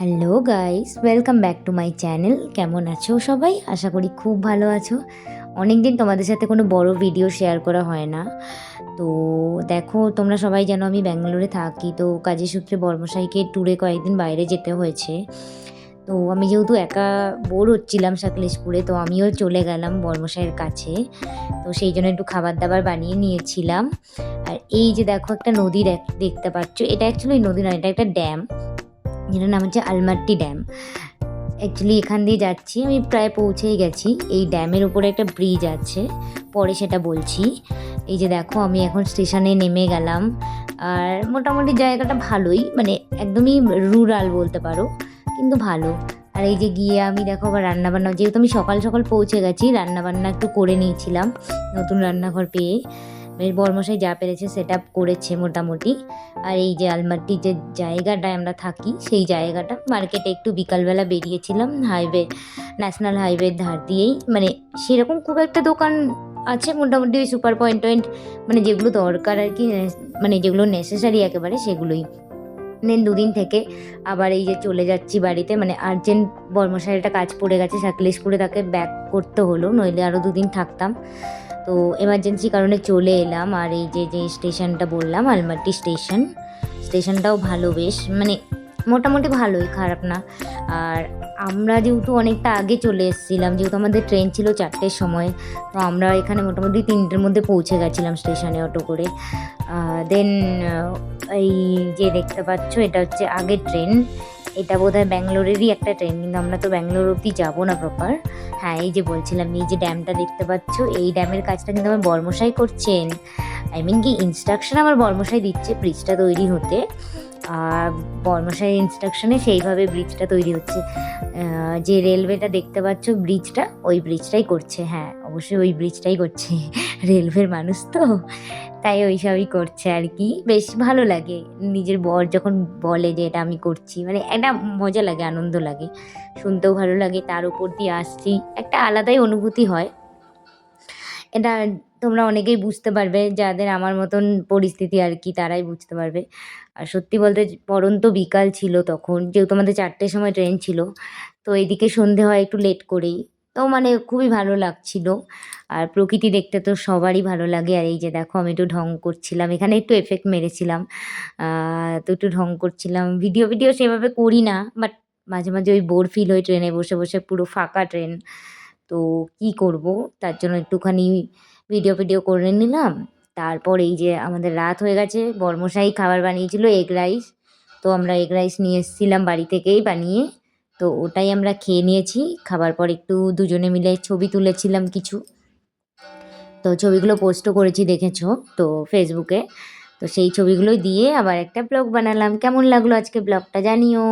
Hello guys, welcome back to my channel. কেমন আছো সবাই? আশা করি খুব ভালো আছো। অনেক দিন তোমাদের সাথে কোনো বড় ভিডিও শেয়ার করা হয় না। তো দেখো, তোমরা সবাই জানো আমি ব্যাঙ্গালোরে থাকি, তো কাজের সূত্রে বর্মশাইকে ট্যুরে কয়েকদিন বাইরে যেতে হয়েছে। তো আমি যেহেতু একা বোর হচ্ছিলাম সাকলেশপুরে, তো আমিও চলে গেলাম বর্মশাইয়ের কাছে। তো সেই জন্য একটু খাবার দাবার বানিয়ে নিয়েছিলাম। আর এই যে দেখো, একটা নদী দেখতে পাচ্ছ, এটা অ্যাকচুয়ালি নদী নয়, এটা একটা ড্যাম, যেটার নাম হচ্ছে আলমাট্টি ড্যাম। অ্যাকচুয়ালি এখান দিয়ে যাচ্ছি, আমি প্রায় পৌঁছেই গেছি। এই ড্যামের উপরে একটা ব্রিজ আছে, পরে সেটা বলছি। এই যে দেখো, আমি এখন স্টেশনে নেমে গেলাম। আর মোটামুটি জায়গাটা ভালোই, মানে একদমই রুরাল বলতে পারো, কিন্তু ভালো। আর এই যে গিয়ে আমি দেখো আবার রান্নাবান্না, যেহেতু আমি সকাল সকাল পৌঁছে গেছি, রান্নাবান্না একটু করে নিয়েছিলাম নতুন রান্নাঘর পেয়ে। বেশ বর্মশাই যা পেরেছে সেট আপ করেছে মোটামুটি। আর এই যে আলমাট্টির যে জায়গাটায় আমরা থাকি, সেই জায়গাটা মার্কেটে একটু বিকালবেলা বেরিয়েছিলাম, ন্যাশনাল হাইওয়ের ধার দিয়েই। মানে সেরকম খুব একটা দোকান আছে মোটামুটি, ওই সুপার পয়েন্ট টয়েন্ট, মানে যেগুলো দরকার আর কি, মানে যেগুলো নেসেসারি একেবারে সেগুলোই। দেন দুদিন থেকে আবার এই যে চলে যাচ্ছি বাড়িতে, মানে আর্জেন্ট বর্মশাইয়ের একটা কাজ পড়ে গেছে সাকলেশপুরে, তাকে ব্যাক করতে হলো, নইলে আরও দুদিন থাকতাম। তো এমার্জেন্সি কারণে চলে এলাম। আর এই যে যে স্টেশনটা বললাম, আলমাট্টি স্টেশন, স্টেশনটাও ভালো, বেশ মানে মোটামুটি ভালোই, খারাপ না। আর আমরা যেহেতু অনেকটা আগে চলে এসেছিলাম, যেহেতু আমাদের ট্রেন ছিল 4টের সময়, তো আমরা এখানে মোটামুটি 3টের মধ্যে পৌঁছে গেছিলাম স্টেশনে অটো করে। দেন এই যে দেখতে পাচ্ছ, এটা হচ্ছে আগের ট্রেন। এটা বোধহয় ব্যাঙ্গালোরেরই একটা ট্রেন, কিন্তু আমরা তো ব্যাঙ্গালোর অবধি যাবো না প্রপার। হ্যাঁ, এই যে বলছিলাম, এই যে ড্যামটা দেখতে পাচ্ছ, এই ড্যামের কাজটা কিন্তু আমার বর্মশাই করছেন। আই মিন কি, ইনস্ট্রাকশন আমার বর্মশাই দিচ্ছে ব্রিজটা তৈরি হতে। আর বর্মশাই ইনস্ট্রাকশনে সেইভাবে ব্রিজটা তৈরি হচ্ছে। যে রেলওয়েটা দেখতে পাচ্ছ, ব্রিজটা, ওই ব্রিজটাই করছে। হ্যাঁ, অবশ্যই ওই ব্রিজটাই করছে। রেলওয়ের মানুষ তো, তাই ওই সবই করছে আর কি। বেশ ভালো লাগে নিজের বর যখন বলে যে এটা আমি করছি, মানে একটা মজা লাগে, আনন্দ লাগে, শুনতেও ভালো লাগে। তার উপর দিয়ে আসছি, একটা আলাদাই অনুভূতি হয়। এটা তোমরা অনেকেই বুঝতে পারবে, যাদের আমার মতন পরিস্থিতি আর কি, তারাই বুঝতে পারবে। আর সত্যি বলতে পড়ন্ত বিকাল ছিল তখন, যেহেতু আমাদের 4টের সময় ট্রেন ছিল, তো এদিকে সন্ধে হয় একটু লেট করেই। তো মানে খুবই ভালো লাগছিল। আর প্রকৃতি দেখতে তো সবারই ভালো লাগে। আর এই যে দেখো, আমি একটু ঢং করছিলাম, এখানে একটু এফেক্ট মেরেছিলাম। তো একটু ঢং করছিলাম, ভিডিও সেভাবে করি না, বাট মাঝে মাঝে ওই বোর ফিল হয় ট্রেনে বসে বসে, পুরো ফাঁকা ট্রেন। তো কি করব, তার জন্য একটুখানি ভিডিও করে নিলাম। তারপর এই যে আমাদের রাত হয়ে গেছে, বর্মশাই খাবার বানিয়েছিল এগ রাইস। তো আমরা এগ রাইস নিয়ে এসেছিলাম বাড়ি থেকেই বানিয়ে, তো ওটাই আমরা খেয়ে নিয়েছি। খাবার পর একটু দুজনে মিলে ছবি তুলেছিলাম কিছু, তো ছবিগুলো পোস্টও করেছি দেখেছো তো ফেসবুকে। তো সেই ছবিগুলোই দিয়ে আবার একটা ব্লগ বানালাম। কেমন লাগলো আজকে ব্লগটা জানিও।